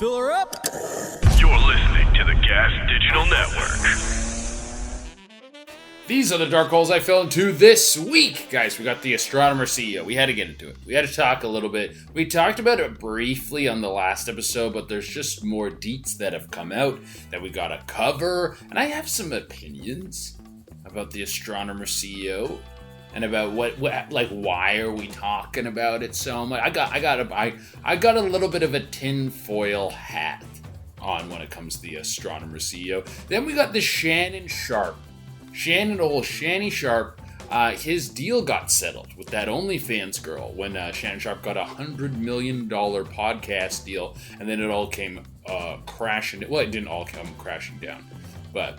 Fill her up. You're listening to the Gas Digital Network. These are the dark holes I fell into this week. Guys, we got the Astronomer CEO. We had to get into it. We had to talk a little bit. We talked about it briefly on the last episode, but there's just more deets that have come out that we gotta cover. And I have some opinions about the Astronomer CEO and about what like why are we talking about it so much. I got a little bit of a tinfoil hat on when it comes to the Astronomer CEO. Then we got the Shannon Sharpe. Shanny Sharpe, his deal got settled with that OnlyFans girl when Shannon Sharpe got $100 million podcast deal, and then it all came crashing. Well, it didn't all come crashing down, but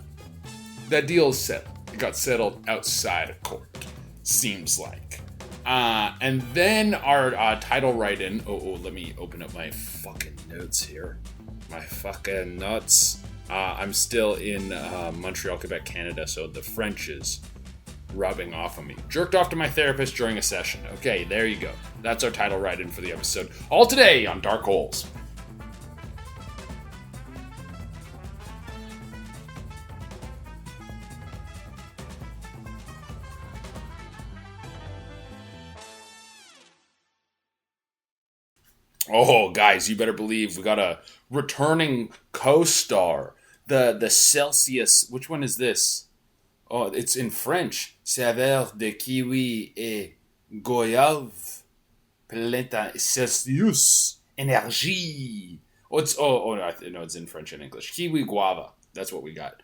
that deal is settled. It got settled outside of court, seems like. And then our title write-in. Oh, let me open up my fucking notes here. My fucking nuts. I'm still in Montreal, Quebec, Canada, so the French is rubbing off on me. Jerked off to my therapist during a session. Okay, there you go. That's our title write-in for the episode. All today on Dark Holes. Oh, guys, you better believe we got a returning co-star. The Celsius. Which one is this? Oh, it's in French. Saveur de kiwi et goyave. Planta Celsius. Énergie. Oh, it's no, it's in French and English. Kiwi guava. That's what we got.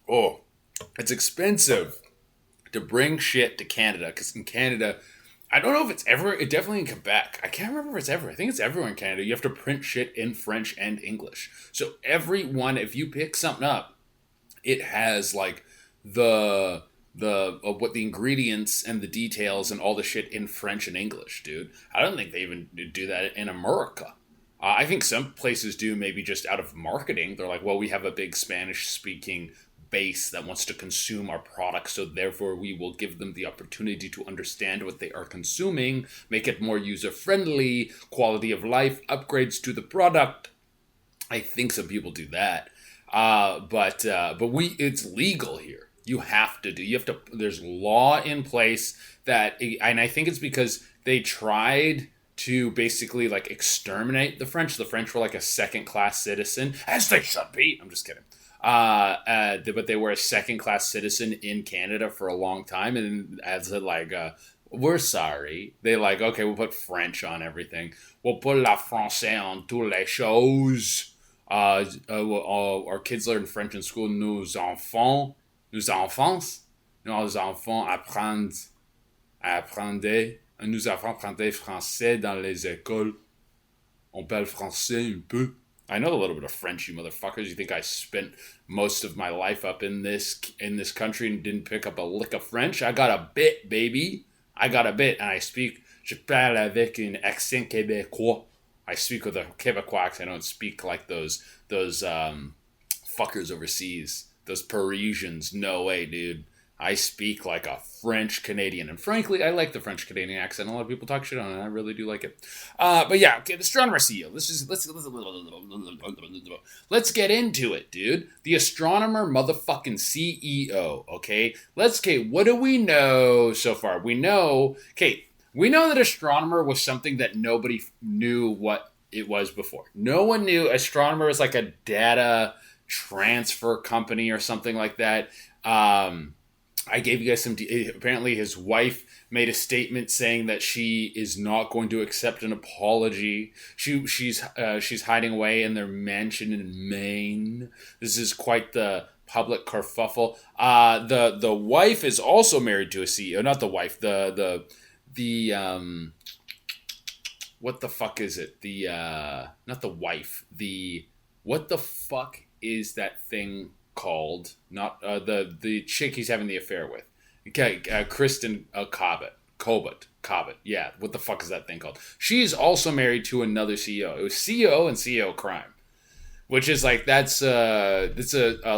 Oh, it's expensive to bring shit to Canada, because in Canada, I don't know if it's definitely in Quebec. I can't remember if it's ever. I think it's everywhere in Canada. You have to print shit in French and English. So everyone, if you pick something up, it has like what the ingredients and the details and all the shit in French and English, dude. I don't think they even do that in America. I think some places do, maybe just out of marketing. They're like, well, we have a big Spanish-speaking base that wants to consume our products, so therefore we will give them the opportunity to understand what they are consuming, make it more user-friendly, quality of life, upgrades to the product. I think some people do that. But it's legal here. You have to, there's law in place and I think it's because they tried to basically like exterminate the French. The French were like a second-class citizen, as they should be. I'm just kidding. But they were a second-class citizen in Canada for a long time, and as we're sorry, they like, okay, we'll put French on everything. We'll put la français en toutes les choses. Our kids learn French in school. Nos enfants apprenaient français dans les écoles. On parle français un peu. I know a little bit of French, you motherfuckers. You think I spent most of my life up in this country and didn't pick up a lick of French? I got a bit, baby. I got a bit, and I speak. Je parle avec un accent québécois. I speak with a Quebecois accent. I don't speak like those fuckers overseas. Those Parisians. No way, dude. I speak like a French Canadian, and frankly, I like the French Canadian accent. A lot of people talk shit on it. I really do like it. But yeah, okay, the Astronomer CEO. Let's get into it, dude. The Astronomer motherfucking CEO. Okay, what do we know so far? We know that Astronomer was something that nobody knew what it was before. No one knew Astronomer was like a data transfer company or something like that. I gave you guys some. Apparently, his wife made a statement saying that she is not going to accept an apology. She's hiding away in their mansion in Maine. This is quite the public kerfuffle. The wife is also married to a CEO. Not the wife. The what the fuck is it? Not the wife. What the fuck is that thing called? Not the chick he's having the affair with. Okay, Kristen Cobbett. Yeah, what the fuck is that thing called? She's also married to another CEO. It was CEO and CEO crime, which is like that's a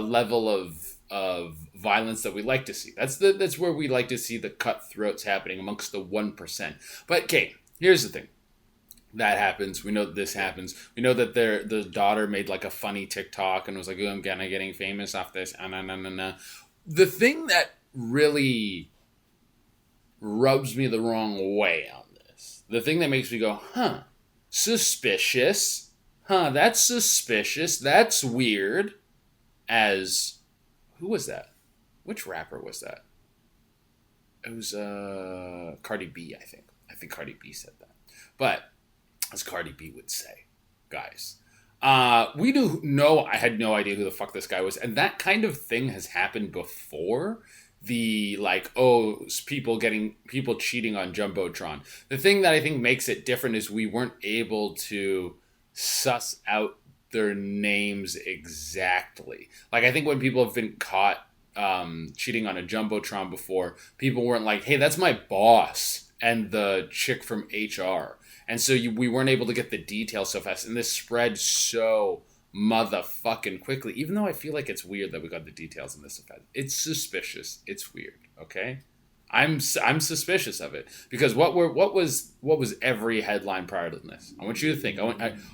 level of violence that we like to see. That's where we like to see the cutthroats happening amongst the 1%. But okay, here's the thing. that happens. We know that this happens. We know that the daughter made like a funny TikTok and was like, "Oh, I'm getting famous off this." The thing that really rubs me the wrong way on this, the thing that makes me go, "Huh, suspicious. Huh, that's suspicious. That's weird." As who was that? Which rapper was that? It was Cardi B, I think. I think Cardi B said that. But as Cardi B would say, guys, we do know. I had no idea who the fuck this guy was, and that kind of thing has happened before. The like, oh, people cheating on Jumbotron. The thing that I think makes it different is we weren't able to suss out their names exactly. Like, I think when people have been caught cheating on a Jumbotron before, people weren't like, "Hey, that's my boss and the chick from HR." And so we weren't able to get the details so fast, and this spread so motherfucking quickly. Even though I feel like it's weird that we got the details in this event, it's suspicious. It's weird. Okay, I'm suspicious of it because what was every headline prior to this? I want you to think.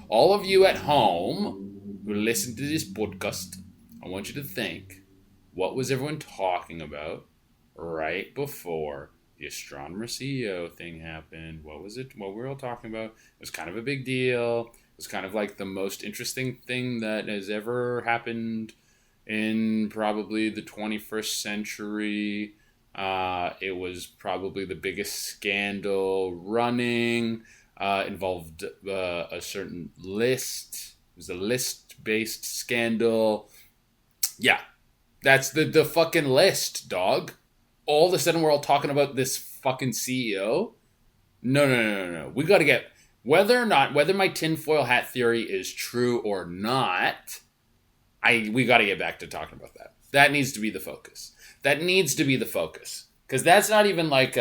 All of you at home who listen to this podcast, I want you to think. What was everyone talking about right before the Astronomer CEO thing happened? What was it? What we were all talking about? It was kind of a big deal. It was kind of like the most interesting thing that has ever happened in probably the 21st century. It was probably the biggest scandal running. Involved a certain list. It was a list-based scandal. Yeah. That's the fucking list, dog. All of a sudden, we're all talking about this fucking CEO. No. We got to get whether my tinfoil hat theory is true or not. We got to get back to talking about that. That needs to be the focus. Because that's not even like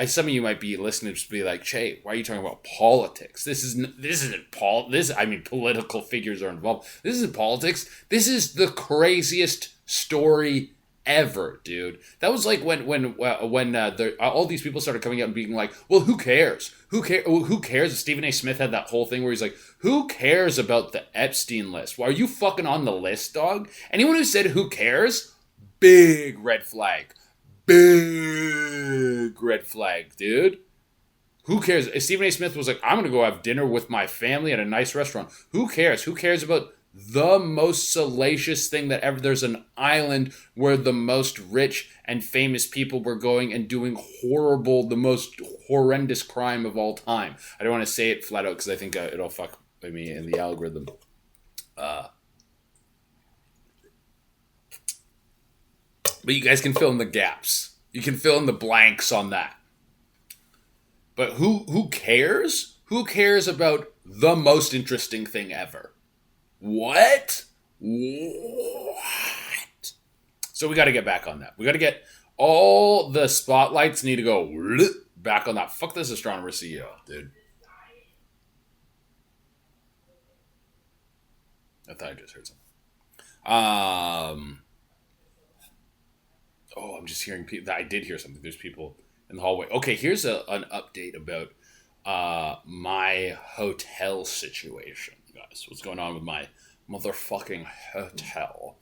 some of you might be listening to be like, "Che, why are you talking about politics? This isn't political figures are involved. This isn't politics. This is the craziest story ever, dude." That was like when all these people started coming out and being like, "Well, who cares? Who cares?" Stephen A. Smith had that whole thing where he's like, "Who cares about the Epstein list? Why are you fucking on the list, dog?" Anyone who said "who cares," big red flag. Big red flag, dude. Who cares? Stephen A. Smith was like, "I'm going to go have dinner with my family at a nice restaurant." Who cares? Who cares about the most salacious thing that ever? There's an island where the most rich and famous people were going and doing the most horrendous crime of all time. I don't want to say it flat out because I think it'll fuck me in the algorithm. But you guys can fill in the gaps. You can fill in the blanks on that. But who cares? Who cares about the most interesting thing ever? What? So we got to get back on that. We got to get all the spotlights need to go back on that. Fuck this Astronomer CEO, dude. I thought I just heard something. Oh, I'm just hearing people. I did hear something. There's people in the hallway. Okay, here's an update about my hotel situation, guys. What's going on with my motherfucking hotel?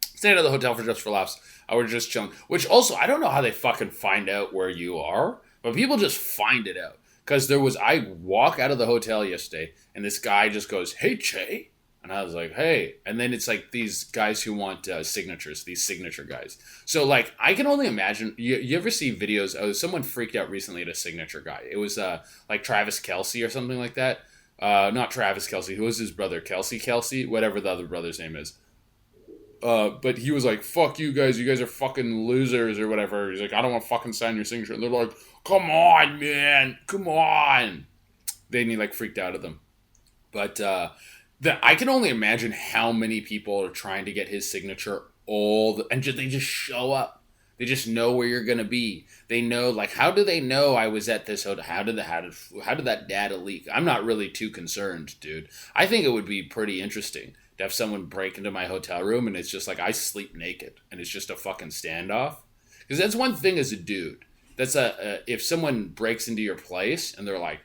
Staying at the hotel for Just for Laughs. I was just chilling. Which also, I don't know how they fucking find out where you are, but people just find it out. Because I walk out of the hotel yesterday, and this guy just goes, "Hey, Che." And I was like, "Hey." And then it's like these guys who want signatures, these signature guys. So, like, I can only imagine, you ever see videos of someone freaked out recently at a signature guy. It was like Travis Kelce or something like that. Not Travis Kelce. Who was his brother? Kelsey? Whatever the other brother's name is. But he was like, "Fuck you guys are fucking losers," or whatever. He's like, "I don't want to fucking sign your signature." And they're like, "Come on, man. Come on." Then he like freaked out at them. But I can only imagine how many people are trying to get his signature they just show up. They just know where you're gonna be. They know, like, how do they know I was at this hotel? How did that data leak? I'm not really too concerned, dude. I think it would be pretty interesting to have someone break into my hotel room and it's just like I sleep naked and it's just a fucking standoff. Because that's one thing as a dude. That's if someone breaks into your place and they're like,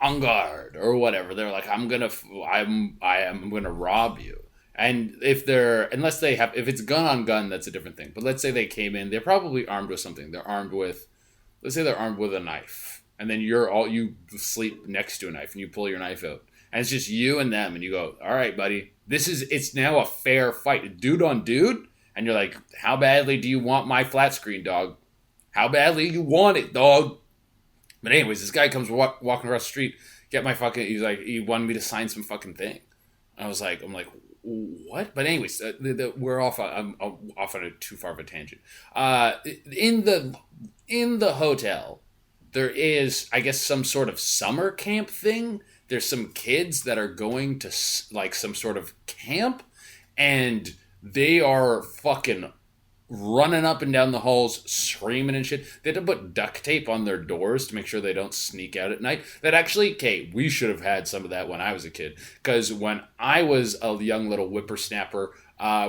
on guard or whatever. They're like, I am gonna rob you. And unless they have, if it's gun on gun, that's a different thing. But let's say they came in, they're probably armed with something. Let's say they're armed with a knife, and then you sleep next to a knife, and you pull your knife out, and it's just you and them, and you go, all right, buddy, it's now a fair fight, dude on dude, and you're like, how badly do you want my flat screen, dog? How badly you want it, dog? But anyways, this guy comes walking across the street, he's like, he wanted me to sign some fucking thing. I'm like, what? But anyways, we're off. I'm off on a too far of a tangent. In the hotel, there is, I guess, some sort of summer camp thing. There's some kids that are going to like some sort of camp, and they are fucking running up and down the halls, screaming and shit. They had to put duct tape on their doors to make sure they don't sneak out at night. That actually, okay, we should have had some of that when I was a kid. Because when I was a young little whippersnapper,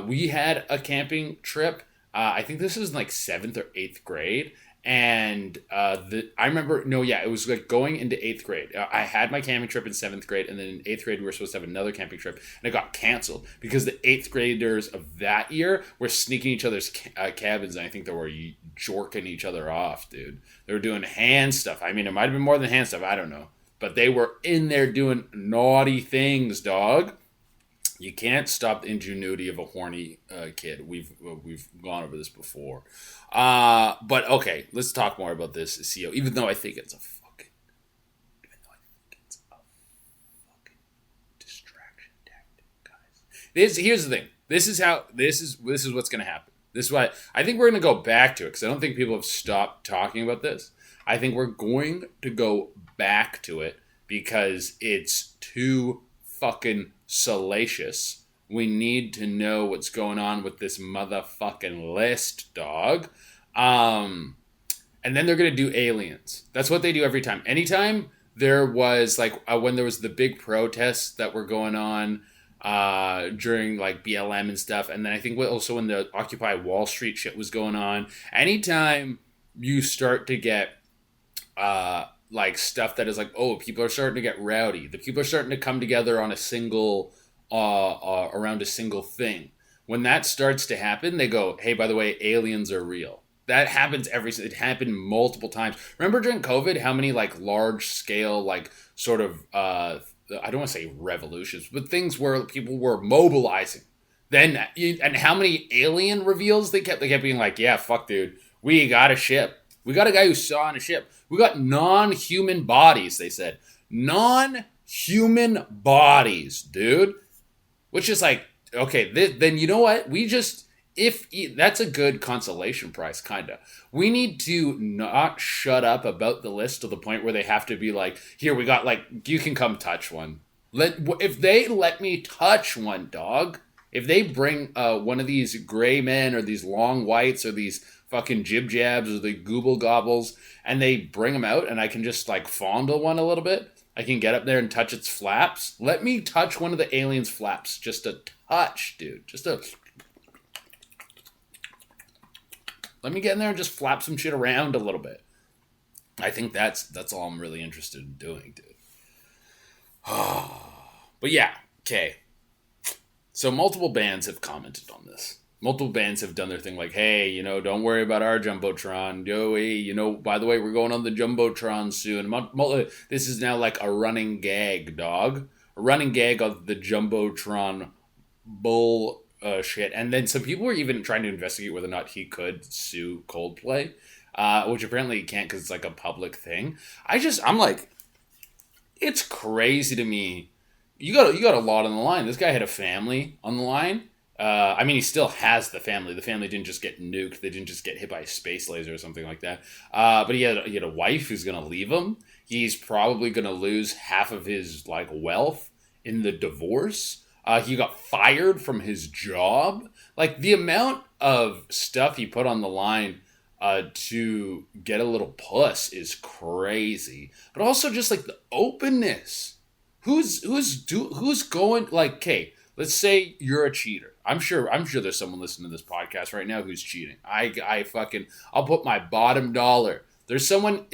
we had a camping trip. I think this was in like 7th or 8th grade. And I remember, no, yeah, it was like going into 8th grade. I had my camping trip in 7th grade, and then in 8th grade, we were supposed to have another camping trip, and it got canceled because the 8th graders of that year were sneaking each other's cabins, and I think they were jorking each other off, dude. They were doing hand stuff. I mean, it might have been more than hand stuff, I don't know. But they were in there doing naughty things, dog. You can't stop the ingenuity of a horny kid. We've gone over this before. But okay, let's talk more about this CEO. Even though I think it's a fucking distraction tactic, guys. Here's the thing. This is what's gonna happen. This is why I think we're gonna go back to it because I don't think people have stopped talking about this. I think we're going to go back to it because it's too fucking salacious. We need to know what's going on with this motherfucking list, dog. And then they're going to do aliens. That's what they do every time. Anytime there was like when there was the big protests that were going on during like BLM and stuff. And then I think also when the Occupy Wall Street shit was going on. Anytime you start to get like stuff that is like, oh, people are starting to get rowdy. The people are starting to come together on a single, around a single thing. When that starts to happen, they go, hey, by the way, aliens are real. That happens it happened multiple times. Remember during COVID, how many like large scale, like sort of, I don't want to say revolutions, but things where people were mobilizing. And how many alien reveals they kept being like, yeah, fuck, dude, we got a ship. We got a guy who saw on a ship. We got non-human bodies, they said. Non-human bodies, dude. Which is like, okay, then you know what? That's a good consolation prize, kind of. We need to not shut up about the list to the point where they have to be like, here, we got like, you can come touch one. If they let me touch one, dog, if they bring one of these gray men or these long whites or these fucking jib jabs or the gooble gobbles, and they bring them out and I can just like fondle one a little bit. I can get up there and touch its flaps. Let me touch one of the aliens' flaps. Just a touch, dude. Let me get in there and just flap some shit around a little bit. I think that's all I'm really interested in doing, dude. But yeah, okay. So multiple bands have commented on this. Multiple bands have done their thing like, hey, don't worry about our Jumbotron. Yo, hey, by the way, we're going on the Jumbotron soon. This is now like a running gag, dog. A running gag of the Jumbotron bull shit. And then some people were even trying to investigate whether or not he could sue Coldplay, which apparently he can't because it's like a public thing. I'm like, it's crazy to me. You got a lot on the line. This guy had a family on the line. I mean, he still has the family. The family didn't just get nuked. They didn't just get hit by a space laser or something like that. But he had a wife who's going to leave him. He's probably going to lose half of his like wealth in the divorce. He got fired from his job. Like the amount of stuff he put on the line to get a little puss is crazy. But also just like the openness. Who's going like, okay, let's say you're a cheater. I'm sure there's someone listening to this podcast right now who's cheating. I'll put my bottom dollar. There's someone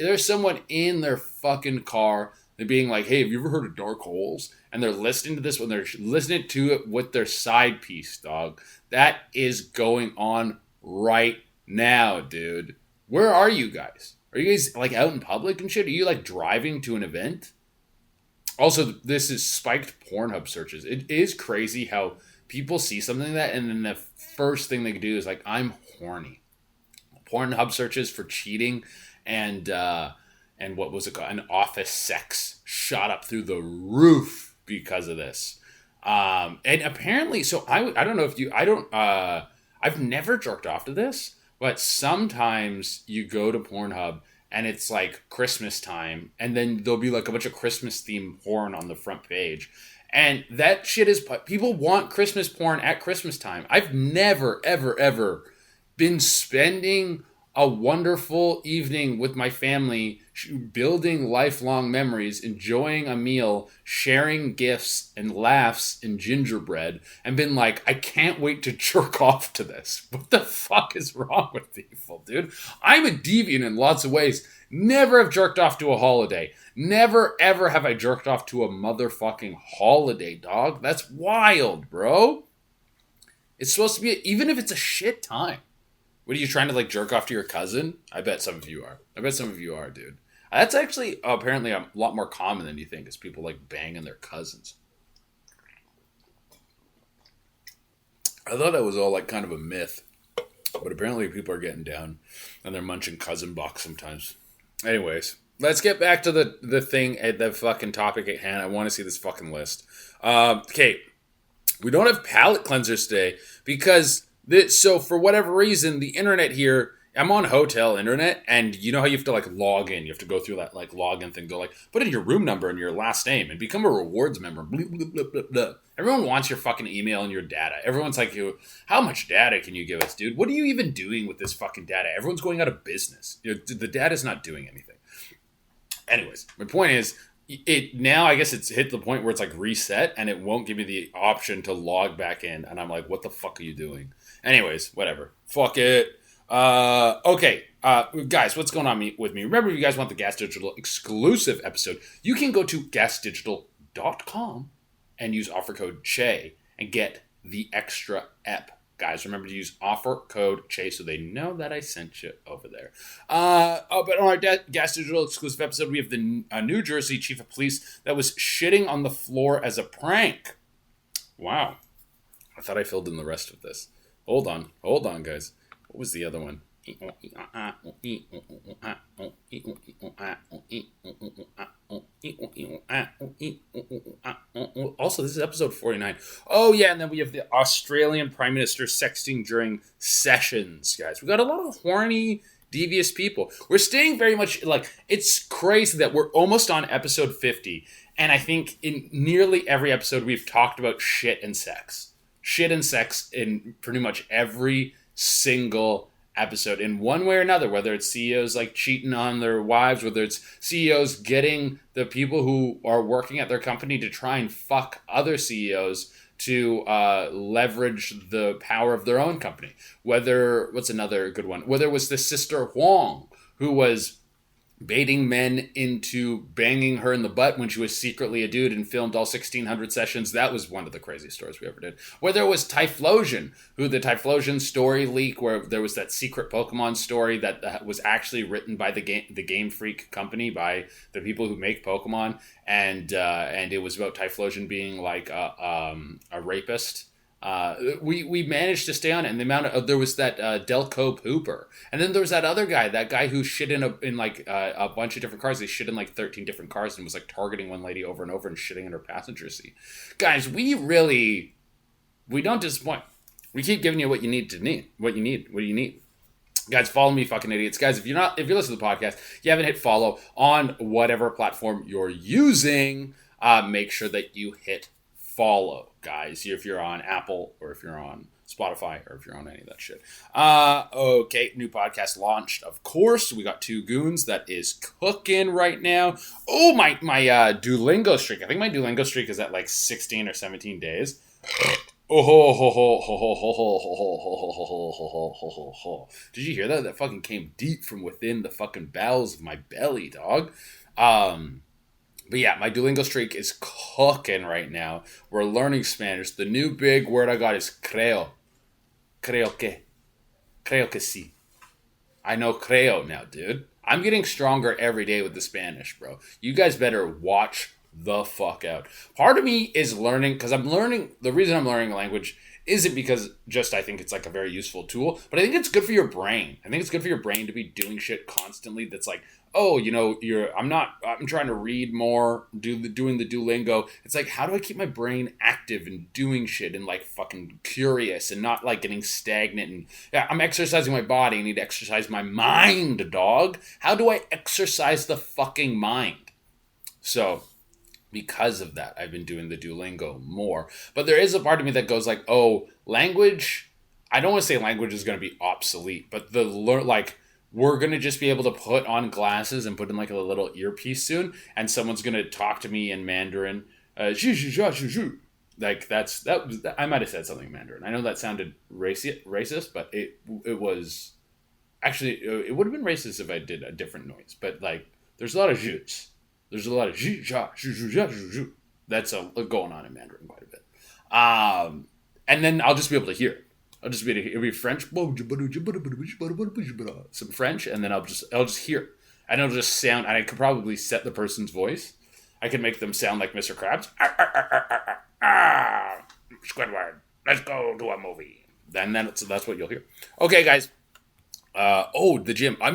in their fucking car They're being like, hey, have you ever heard of dark holes? And they're listening to this when they're listening to it with their side piece, dog. That is going on right now, dude. Where are you guys? Are you guys like out in public and shit? Are you like driving to an event? Also, this is spiked Pornhub searches. It is crazy how people see something like that and then the first thing they do is like, I'm horny. Pornhub searches for cheating and what was it called? An office sex shot up through the roof because of this. And apparently, so I don't know if you, I've never jerked off to this, but sometimes you go to Pornhub and it's like Christmas time and then there'll be like a bunch of Christmas themed porn on the front page. And that shit is, people want Christmas porn at Christmas time. I've never, ever, ever been spending a wonderful evening with my family, building lifelong memories, enjoying a meal, sharing gifts and laughs and gingerbread, and been like, I can't wait to jerk off to this. What the fuck is wrong with people, dude? I'm a deviant in lots of ways. Never have jerked off to a holiday. Never, ever have I jerked off to a motherfucking holiday, dog. That's wild, bro. It's supposed to be, even if it's a shit time. What are you trying to like jerk off to your cousin? I bet some of you are. I bet some of you are, dude. That's actually apparently a lot more common than you think, is people like banging their cousins. I thought that was all like kind of a myth, but apparently people are getting down and they're munching cousin box sometimes. Anyways, let's get back to the thing at the fucking topic at hand. I want to see this fucking list. Okay, we don't have palate cleansers today because so for whatever reason, the internet here, I'm on hotel internet, and you know how you have to like log in. You have to go through that like login thing. Go like put in your room number and your last name and become a rewards member. Blah, blah, blah, blah, blah. Everyone wants your fucking email and your data. Everyone's like, how much data can you give us, dude? What are you even doing with this fucking data? Everyone's going out of business. You know, the data's not doing anything. Anyways, my point is, it now I guess it's hit the point where it's like reset and it won't give me the option to log back in, and I'm like, what the fuck are you doing? Anyways, whatever. Fuck it. Okay. Guys, what's going on with me? Remember, if you guys want the Gas Digital exclusive episode, you can go to gasdigital.com and use offer code CHE and get the extra ep. Guys, remember to use offer code CHE so they know that I sent you over there. But on our Gas Digital exclusive episode, we have the New Jersey chief of police that was shitting on the floor as a prank. Wow. I thought I filled in the rest of this. Hold on, guys. What was the other one? Also, this is episode 49. Oh, yeah, and then we have the Australian Prime Minister sexting during sessions, guys. We got a lot of horny, devious people. We're staying very much, like, it's crazy that we're almost on episode 50, and I think in nearly every episode we've talked about shit and sex. Shit and sex in pretty much every single episode in one way or another, whether it's CEOs like cheating on their wives, whether it's CEOs getting the people who are working at their company to try and fuck other CEOs to leverage the power of their own company. What's another good one? Whether it was the sister Huang who was baiting men into banging her in the butt when she was secretly a dude and filmed all 1,600 sessions. That was one of the craziest stories we ever did. Whether it was Typhlosion, who the Typhlosion story leak, where there was that secret Pokemon story that was actually written by the Game Freak company, by the people who make Pokemon, and it was about Typhlosion being like a rapist. We managed to stay on it, and the amount of there was that Delco Pooper, and then there was that other guy, who shit in a bunch of different cars. They shit in like 13 different cars and was like targeting one lady over and over and shitting in her passenger seat. Guys, we don't disappoint. We keep giving you what you need. Guys, follow me, fucking idiots. Guys, if you listen to the podcast, you haven't hit follow on whatever platform you're using, make sure that you hit follow, guys, if you're on Apple or if you're on Spotify or if you're on any of that shit. Okay, new podcast launched, of course. We got Two Goons that is cooking right now. Oh, my Duolingo streak. I think my Duolingo streak is at like 16 or 17 days. Did you hear that? That fucking came deep from within the fucking bowels of my belly, dog. But yeah, my Duolingo streak is cooking right now. We're learning Spanish. The new big word I got is creo. Creo que. Creo que sí. I know creo now, dude. I'm getting stronger every day with the Spanish, bro. You guys better watch the fuck out. Part of me is learning, because I'm learning, the reason I'm learning a language isn't because just I think it's like a very useful tool, but I think it's good for your brain. I think it's good for your brain to be doing shit constantly that's like, oh, I'm trying to read more, doing the Duolingo. It's like, how do I keep my brain active and doing shit and like fucking curious and not like getting stagnant? And yeah, I'm exercising my body. I need to exercise my mind, dog. How do I exercise the fucking mind? So because of that, I've been doing the Duolingo more. But there is a part of me that goes like, oh, language. I don't want to say language is going to be obsolete, but we're going to just be able to put on glasses and put in like a little earpiece soon, and someone's going to talk to me in Mandarin. Like I might have said something in Mandarin. I know that sounded racist, but it was actually, it would have been racist if I did a different noise. But like, there's a lot of zhus. There's a lot of zhu. That's going on in Mandarin quite a bit. And then I'll just be able to hear it. It'll be French, some French, and then I'll just hear it. And it'll just sound, and I could probably set the person's voice. I could make them sound like Mr. Krabs. Squidward, let's go to a movie. And then that's what you'll hear. Okay, guys. The gym. I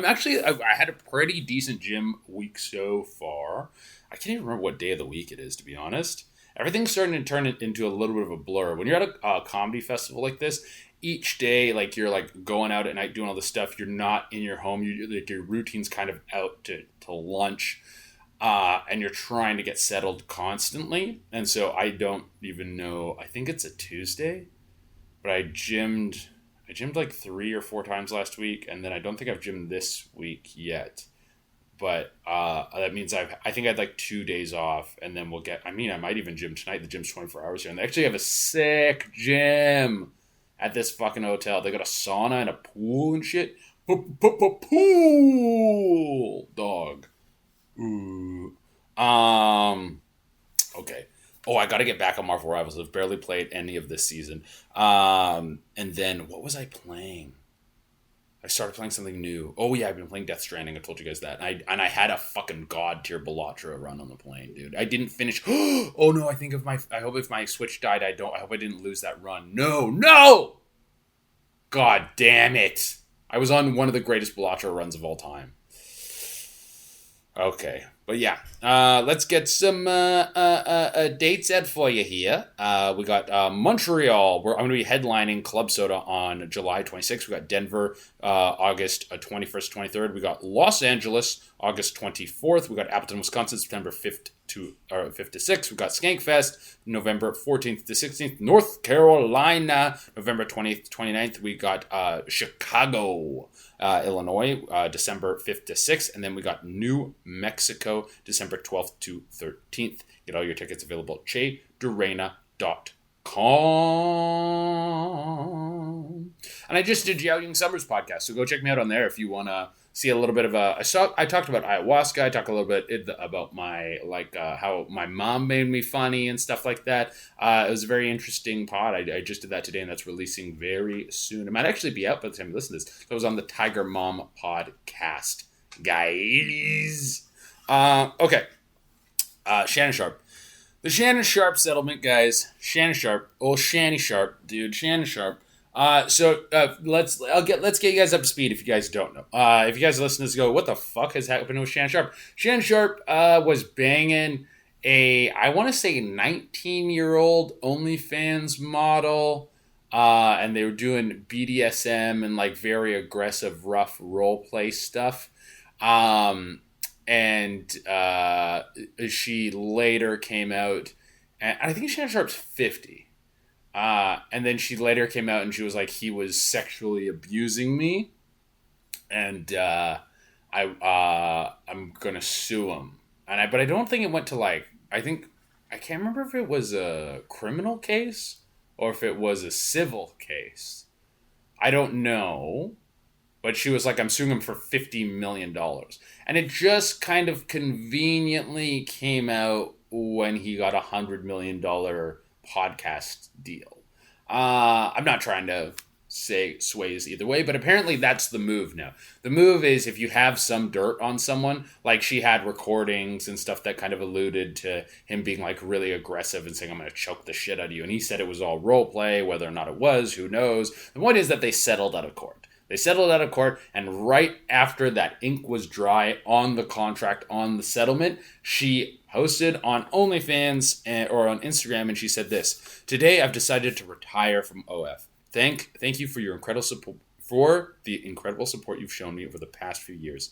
had a pretty decent gym week so far. I can't even remember what day of the week it is, to be honest. Everything's starting to turn it into a little bit of a blur. When you're at a comedy festival like this, each day, like, you're like going out at night doing all this stuff. You're not in your home. Your routine's kind of out to lunch. And you're trying to get settled constantly. And so I don't even know. I think it's a Tuesday, but I gymmed like 3 or 4 times last week, and then I don't think I've gymmed this week yet. But that means I think I had like 2 days off, and then I might even gym tonight. The gym's 24 hours here, and they actually have a sick gym at this fucking hotel. They got a sauna and a pool and shit. Pool, dog. Ooh. Okay. Oh, I got to get back on Marvel Rivals. I've barely played any of this season. And then what was I playing? I started playing something new. Oh yeah, I've been playing Death Stranding. I told you guys that. And I had a fucking god tier Belatra run on the plane, dude. I didn't finish. Oh no, I hope if my Switch died, I hope I didn't lose that run. No. God damn it. I was on one of the greatest Belatra runs of all time. Okay. But yeah, let's get some dates set for you here. We got Montreal. I'm going to be headlining Club Soda on July 26th. We got Denver, August 21st, 23rd. We got Los Angeles, August 24th. We got Appleton, Wisconsin, September 5th to 6th. We got Skankfest, November 14th to 16th. North Carolina, November 20th, 29th. We got Chicago, Illinois, December 5th to 6th. And then we got New Mexico, December 12th to 13th. Get all your tickets available at CheDurena.com. And I just did Young Summers podcast, so go check me out on there if you want to see a little bit of I talked about ayahuasca. I talked a little bit about my how my mom made me funny and stuff like that. It was a very interesting pod. I just did that today, and that's releasing very soon. It might actually be out by the time you listen to this. It was on the Tiger Mom podcast, guys. Okay. Shannon Sharpe. The Shannon Sharpe settlement, guys. Shannon Sharpe. Oh, Shanny Sharpe, dude. Shannon Sharpe. Let's get you guys up to speed if you guys don't know. If you guys listen to this go, what the fuck has happened with Shannon Sharpe? Shannon Sharpe was banging I want to say 19-year-old OnlyFans model. And they were doing BDSM and like very aggressive, rough role play stuff. And she later came out, and I think Shannon Sharpe's 50. And then she later came out and she was like, he was sexually abusing me, and I'm gonna sue him. But I don't think it went to I can't remember if it was a criminal case or if it was a civil case. I don't know. But she was like, I'm suing him for $50 million. And it just kind of conveniently came out when he got $100 million podcast deal. I'm not trying to say sways either way, but apparently that's the move now. The move is if you have some dirt on someone, like she had recordings and stuff that kind of alluded to him being like really aggressive and saying, I'm going to choke the shit out of you. And he said it was all role play, whether or not it was, who knows. The point is that they settled out of court. They settled out of court, and right after that ink was dry on the contract, on the settlement, she posted on OnlyFans or on Instagram, and she said this: "Today, I've decided to retire from OF. Thank you for your incredible support, for the incredible support you've shown me over the past few years.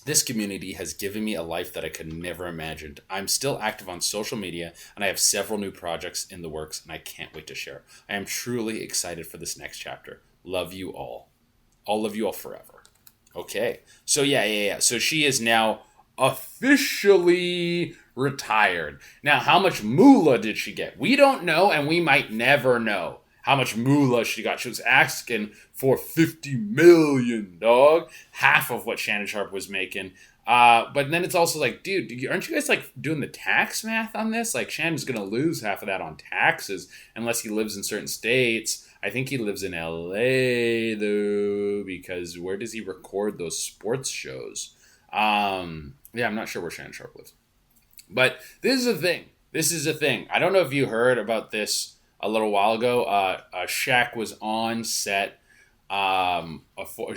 This community has given me a life that I could never imagined. I'm still active on social media, and I have several new projects in the works, and I can't wait to share. I am truly excited for this next chapter. Love you all. I'll love you all forever." Okay. So yeah. So she is now officially retired. Now, how much moolah did she get? We don't know, and we might never know how much moolah she got. She was asking for $50 million, dog. Half of what Shannon Sharpe was making. But then it's also like, dude, aren't you guys like doing the tax math on this? Like, Shannon's going to lose half of that on taxes unless he lives in certain states. I think he lives in LA though, because where does he record those sports shows? I'm not sure where Shannon Sharpe lives. But this is a thing. I don't know if you heard about this a little while ago. Shaq was on set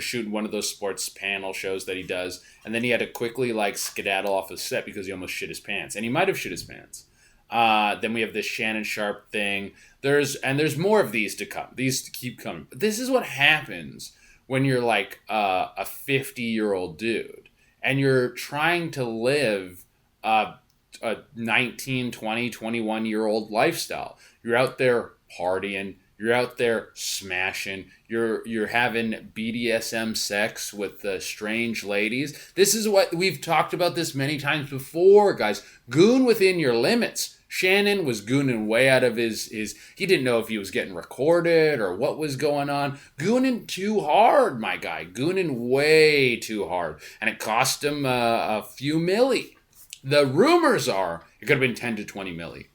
shooting one of those sports panel shows that he does, and then he had to quickly like skedaddle off the set because he almost shit his pants, and he might have shit his pants. Then we have this Shannon Sharpe thing. There's more of these to come. These keep coming. But this is what happens when you're like a 50-year-old dude and you're trying to live a 19, 20, 21-year-old lifestyle. You're out there partying. You're out there smashing. You're having BDSM sex with strange ladies. This is what we've talked about this many times before, guys. Goon within your limits. Shannon was gooning way out of his he didn't know if he was getting recorded or what was going on. Gooning too hard, my guy. Gooning way too hard. And it cost him a few milli. The rumors are it could have been 10 to 20 milli.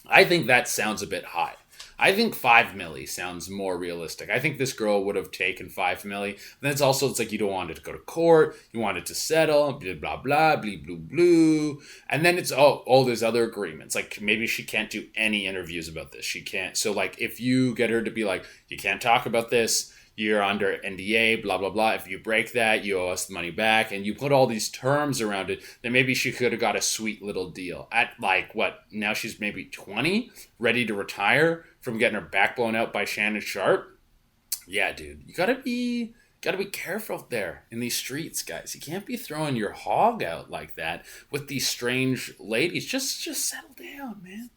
I think that sounds a bit high. I think 5 milli sounds more realistic. I think this girl would have taken 5 milli. Then it's like you don't want it to go to court. You want it to settle. Blah, blah, blah, blee, blue, blue. And then it's all these other agreements. Like maybe she can't do any interviews about this. She can't. So like if you get her to be like, you can't talk about this. You're under NDA, blah, blah, blah. If you break that, you owe us the money back. And you put all these terms around it, then maybe she could have got a sweet little deal. At like, what, now she's maybe 20, ready to retire from getting her back blown out by Shannon Sharpe? Yeah, dude. You gotta be careful there in these streets, guys. You can't be throwing your hog out like that with these strange ladies. Just settle down, man.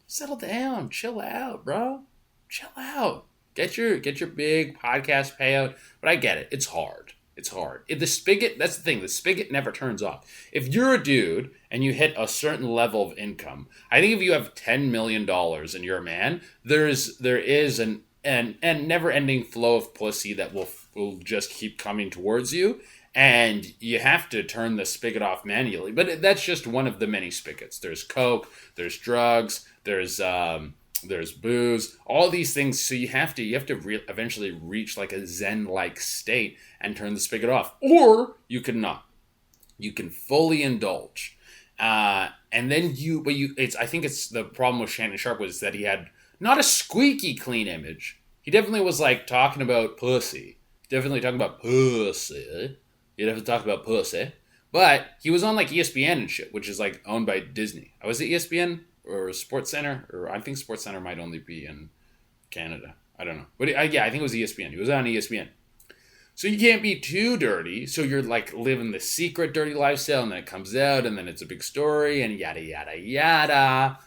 Settle down. Chill out, bro. Chill out. Get your big podcast payout, but I get it. It's hard. It's hard. If the spigot, that's the thing, the spigot never turns off. If you're a dude and you hit a certain level of income, I think if you have $10 million and you're a man, there is an never-ending flow of pussy that will just keep coming towards you, and you have to turn the spigot off manually. But that's just one of the many spigots. There's coke, there's drugs, there's booze, all these things. So you have to eventually reach like a Zen-like state and turn the spigot off, or you can not. You can fully indulge, and then I think it's the problem with Shannon Sharpe was that he had not a squeaky clean image. He definitely was like talking about pussy. Definitely talking about pussy. You have to talk about pussy, but he was on like ESPN and shit, which is like owned by Disney. Was it ESPN? Or SportsCenter, or I think SportsCenter might only be in Canada. I don't know. But I think it was ESPN. He was on ESPN. So you can't be too dirty. So you're like living the secret dirty lifestyle, and then it comes out, and then it's a big story, and yada, yada, yada.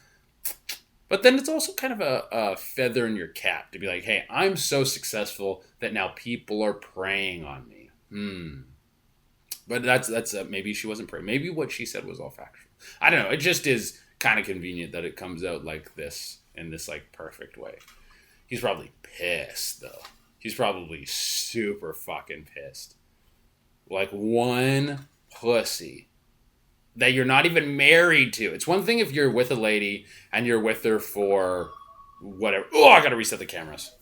But then it's also kind of a feather in your cap to be like, hey, I'm so successful that now people are preying on me. But that's maybe she wasn't praying. Maybe what she said was all factual. I don't know. It just is kind of convenient that it comes out like this in this like perfect way. He's probably pissed though. he's probably super fucking pissed. Like, one pussy that you're not even married to. It's one thing if you're with a lady and you're with her for whatever. Oh, I gotta reset the cameras.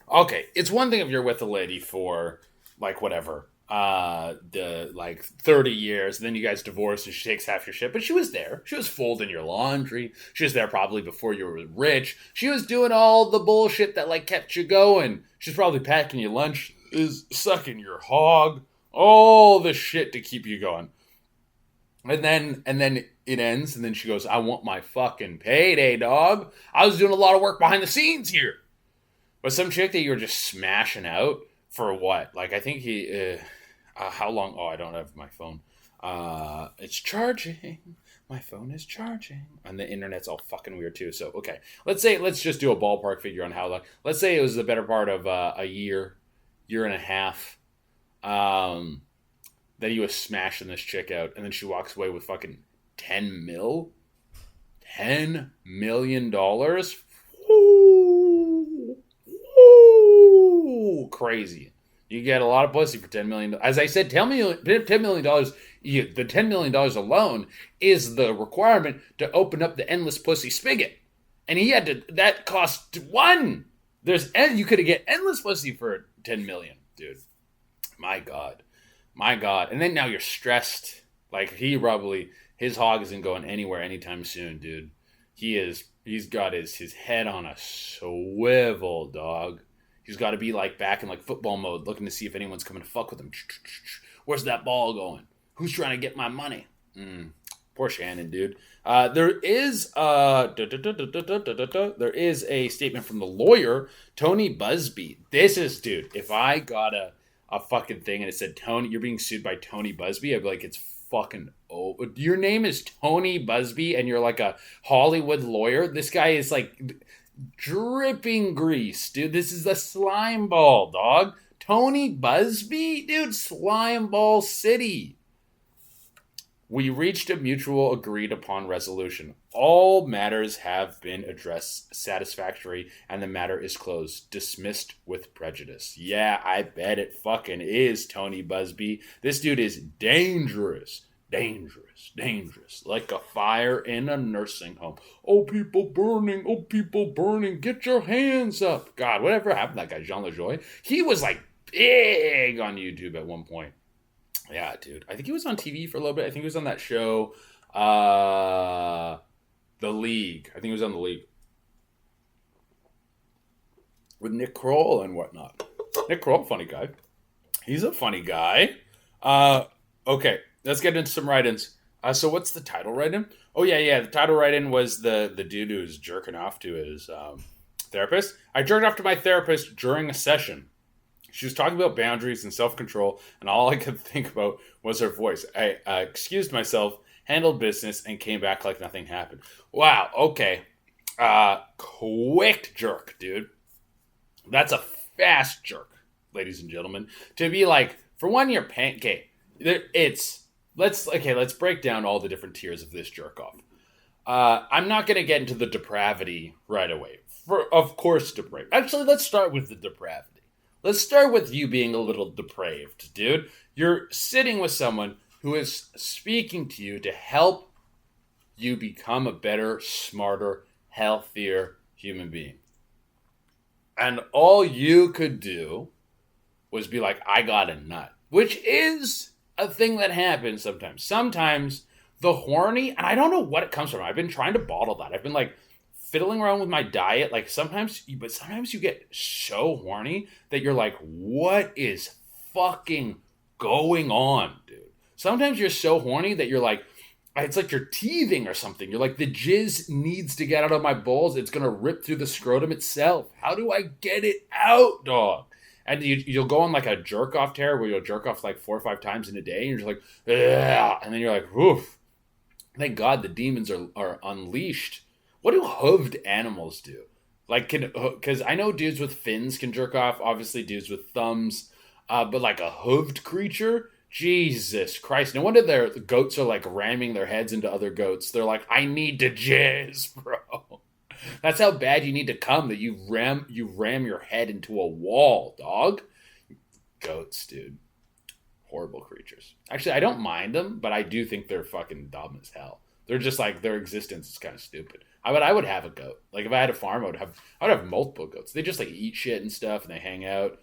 Okay, it's one thing if you're with a lady for like whatever, the like 30 years, and then you guys divorce and she takes half your shit. But she was there. She was folding your laundry. She was there probably before you were rich. She was doing all the bullshit that like kept you going. She's probably packing your lunch, is sucking your hog, all the shit to keep you going. And then it ends, and then she goes, I want my fucking payday, dog. I was doing a lot of work behind the scenes here. But some chick that you were just smashing out for what? Like, I think how long? Oh, I don't have my phone. It's charging. My phone is charging. And the internet's all fucking weird too. So, okay. Let's just do a ballpark figure on how long. Let's say it was the better part of a year and a half. That he was smashing this chick out. And then she walks away with fucking 10 mil? $10 million? Ooh, crazy. You get a lot of pussy for $10 million. As I said, $10 million, the $10 million alone is the requirement to open up the endless pussy spigot. And he had to, that cost one. You could get endless pussy for $10 million, dude. My God. And then now you're stressed. Like, his hog isn't going anywhere anytime soon, dude. He's got his head on a swivel, dog. He's got to be like back in like football mode, looking to see if anyone's coming to fuck with him. Where's that ball going? Who's trying to get my money? Poor Shannon, dude. There is a statement from the lawyer, Tony Busby. This is, dude, if I got a fucking thing and it said, Tony, you're being sued by Tony Busby, I'd be like, it's fucking over. Your name is Tony Busby and you're like a Hollywood lawyer? This guy is like dripping grease, dude. This is the slime ball, dog. Tony Busby? Dude, slime ball city. We reached a mutual agreed upon resolution. All matters have been addressed satisfactory and the matter is closed. Dismissed with prejudice. Yeah, I bet it fucking is, Tony Busby. This dude is dangerous. Like a fire in a nursing home. Oh, people burning. Get your hands up. God, whatever happened to that guy, Jean LaJoie? He was like big on YouTube at one point. Yeah, dude. I think he was on TV for a little bit. I think he was on that show, The League. I think he was on The League. With Nick Kroll and whatnot. Nick Kroll, funny guy. He's a funny guy. Okay, let's get into some write-ins. So what's the title write-in? Oh, yeah. The title write-in was the dude who's jerking off to his therapist. I jerked off to my therapist during a session. She was talking about boundaries and self-control, and all I could think about was her voice. I excused myself, handled business, and came back like nothing happened. Wow, okay. Quick jerk, dude. That's a fast jerk, ladies and gentlemen. To be like, for one, you're paying... Okay, let's break down all the different tiers of this jerk-off. I'm not going to get into the depravity right away. Of course, depraved. Actually, let's start with the depravity. Let's start with you being a little depraved, dude. You're sitting with someone who is speaking to you to help you become a better, smarter, healthier human being. And all you could do was be like, I got a nut. Which is a thing that happens sometimes. Sometimes the horny, and I don't know what it comes from. I've been trying to bottle that. I've been like, fiddling around with my diet, like sometimes you get so horny that you're like, what is fucking going on, dude? Sometimes you're so horny that you're like, it's like you're teething or something. You're like, the jizz needs to get out of my balls. It's gonna rip through the scrotum itself. How do I get it out, dog? And you'll go on like a jerk off tear where you'll jerk off like 4 or 5 times in a day, and you're just like, ugh. And then you're like, oof. Thank God the demons are unleashed. What do hooved animals do? Like, because I know dudes with fins can jerk off, obviously dudes with thumbs, but like a hooved creature? Jesus Christ. No wonder the goats are like ramming their heads into other goats. They're like, I need to jizz, bro. That's how bad you need to come that you ram your head into a wall, dog. Goats, dude. Horrible creatures. Actually, I don't mind them, but I do think they're fucking dumb as hell. They're just like their existence is kind of stupid. I would have a goat. Like if I had a farm, I would have multiple goats. They just like eat shit and stuff and they hang out.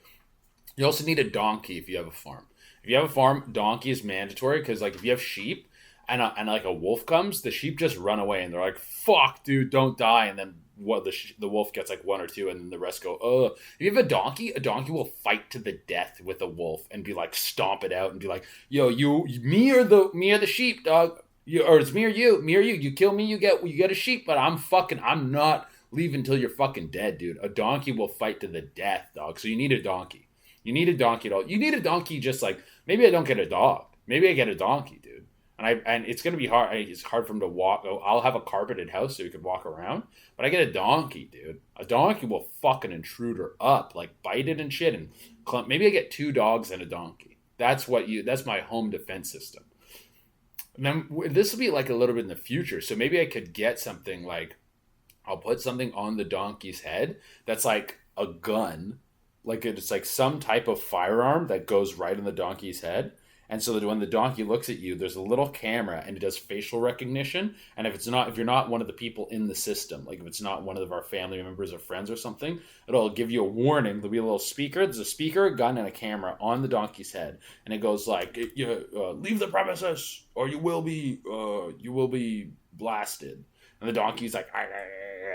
You also need a donkey if you have a farm. If you have a farm, donkey is mandatory because like if you have sheep and like a wolf comes, the sheep just run away and they're like, "Fuck, dude, don't die." And then what the wolf gets like one or two, and then the rest go, "Oh." If you have a donkey will fight to the death with a wolf and be like, stomp it out and be like, "Yo, me or the sheep, dog." Or it's me or you. You kill me, you get a sheep, but I'm not leaving until you're fucking dead, dude. A donkey will fight to the death, dog. So you need a donkey. You need a donkey at all. You need a donkey just like maybe I don't get a dog. Maybe I get a donkey, dude. And it's gonna be hard. It's hard for him to walk. I'll have a carpeted house so he can walk around. But I get a donkey, dude. A donkey will fucking intruder up, like bite it and shit. And maybe I get 2 dogs and a donkey. That's my home defense system. And then this will be like a little bit in the future. So maybe I could get something like I'll put something on the donkey's head that's like a gun. Like it's like some type of firearm that goes right in the donkey's head. And so that when the donkey looks at you, there's a little camera and it does facial recognition. And if you're not one of the people in the system, like if it's not one of our family members or friends or something, it'll give you a warning. There'll be a little speaker. There's a speaker, a gun, and a camera on the donkey's head. And it goes like, leave the premises or you will be blasted. And the donkey's like,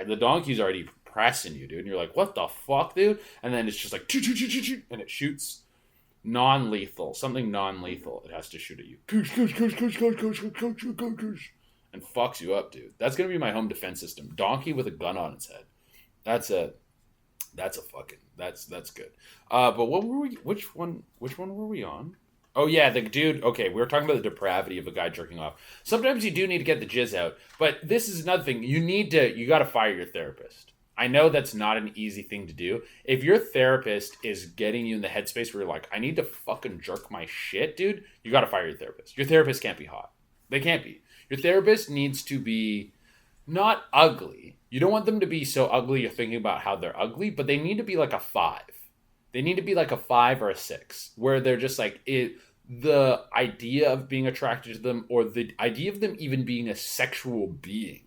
the donkey's already pressing you, dude. And you're like, what the fuck, dude? And then it's just like, and it shoots. Non-lethal, something non-lethal. It has to shoot at you. And fucks you up, dude. That's gonna be my home defense system. Donkey with a gun on its head. That's good. But what were we? Which one were we on? Oh yeah, the dude. Okay, we were talking about the depravity of a guy jerking off. Sometimes you do need to get the jizz out, but this is another thing. You got to fire your therapist. I know that's not an easy thing to do. If your therapist is getting you in the headspace where you're like, I need to fucking jerk my shit, dude, you got to fire your therapist. Your therapist can't be hot. They can't be. Your therapist needs to be not ugly. You don't want them to be so ugly you're thinking about how they're ugly, but they need to be like a 5. They need to be like a 5 or a 6, where they're just like, the idea of being attracted to them or the idea of them even being a sexual being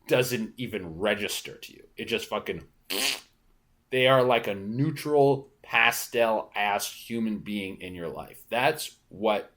doesn't even register to you. It just fucking, they are like a neutral pastel ass human being in your life. That's what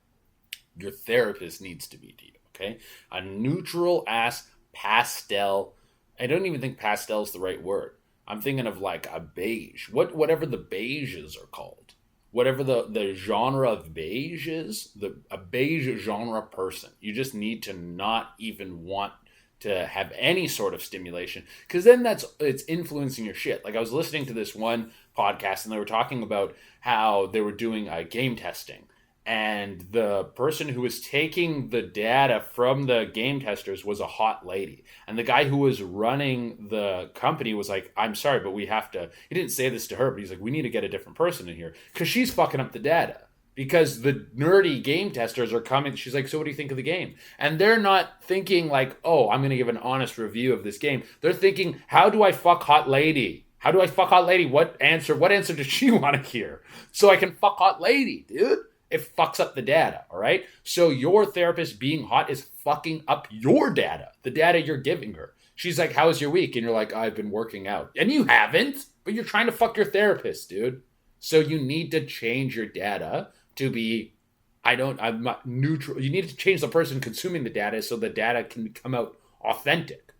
your therapist needs to be to you. Okay, a neutral ass pastel. I don't even think pastel is the right word. I'm thinking of like a beige. Whatever the beiges are called. Whatever the genre of beige is, a beige genre person. You just need to not even want to have any sort of stimulation, because then it's influencing your shit. Like I was listening to this one podcast and they were talking about how they were doing game testing, and the person who was taking the data from the game testers was a hot lady, and the guy who was running the company was like, I'm sorry, but we have to, he didn't say this to her, but he's like, we need to get a different person in here because she's fucking up the data. Because the nerdy game testers are coming. She's like, so what do you think of the game? And they're not thinking like, oh, I'm going to give an honest review of this game. They're thinking, how do I fuck hot lady? How do I fuck hot lady? What answer does she want to hear? So I can fuck hot lady, dude. It fucks up the data, all right? So your therapist being hot is fucking up your data, the data you're giving her. She's like, how's your week? And you're like, I've been working out. And you haven't, but you're trying to fuck your therapist, dude. So you need to change your data to be, I'm not neutral. You need to change the person consuming the data so the data can come out authentic.